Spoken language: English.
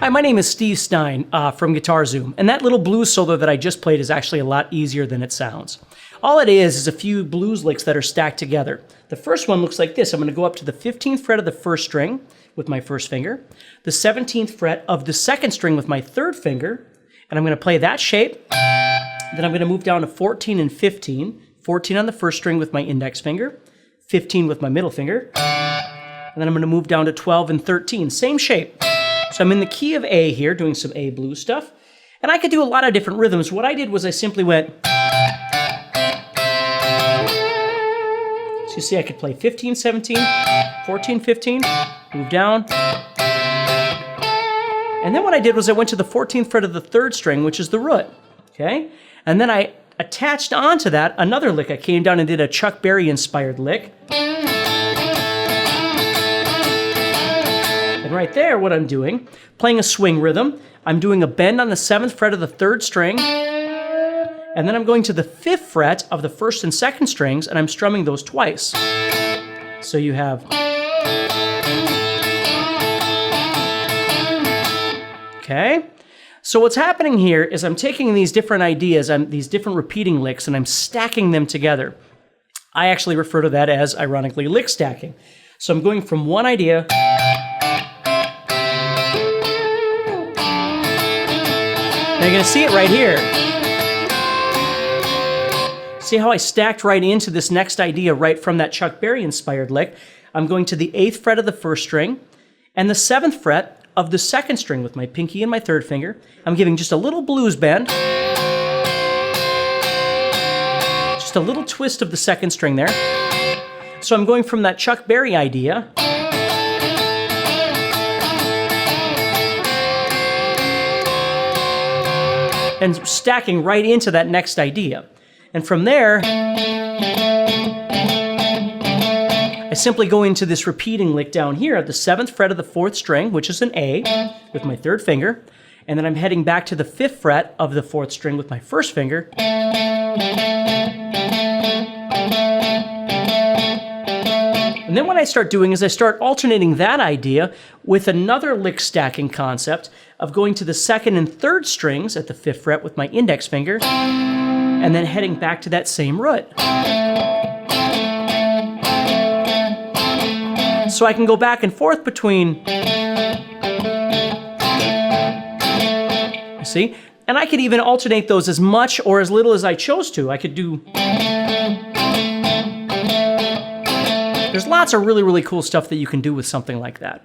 Hi, my name is Steve Stine from GuitarZoom, and that little blues solo that I just played is actually a lot easier than it sounds. All it is a few blues licks that are stacked together. The first one looks like this. I'm going to go up to the 15th fret of the first string with my first finger, the 17th fret of the second string with my third finger, and I'm going to play that shape. Then I'm going to move down to 14 and 15. 14 on the first string with my index finger, 15 with my middle finger, and then I'm going to move down to 12 and 13. Same shape. So I'm in the key of A here, doing some A blues stuff. And I could do a lot of different rhythms. What I did was I simply went... So you see I could play 15, 17, 14, 15, move down. And then what I did was I went to the 14th fret of the third string, which is the root. Okay? And then I attached onto that another lick. I came down and did a Chuck Berry-inspired lick. And right there, what I'm doing, playing a swing rhythm, I'm doing a bend on the 7th fret of the third string, and then I'm going to the 5th fret of the first and second strings, and I'm strumming those twice. So you have... Okay? So what's happening here is I'm taking these different ideas, these different repeating licks, and I'm stacking them together. I actually refer to that as, ironically, lick stacking. So I'm going from one idea... Now you're going to see it right here. See how I stacked right into this next idea right from that Chuck Berry-inspired lick? I'm going to the 8th fret of the first string and the 7th fret of the second string with my pinky and my third finger. I'm giving just a little blues bend. Just a little twist of the second string there. So I'm going from that Chuck Berry idea and stacking right into that next idea. And from there, I simply go into this repeating lick down here at the 7th fret of the 4th string, which is an A, with my third finger, and then I'm heading back to the 5th fret of the 4th string with my first finger, and then what I start doing is I start alternating that idea with another lick stacking concept of going to the 2nd and 3rd strings at the 5th fret with my index finger, and then heading back to that same root. So I can go back and forth between, you see? And I could even alternate those as much or as little as I chose to. I could do... There's lots of really, really cool stuff that you can do with something like that.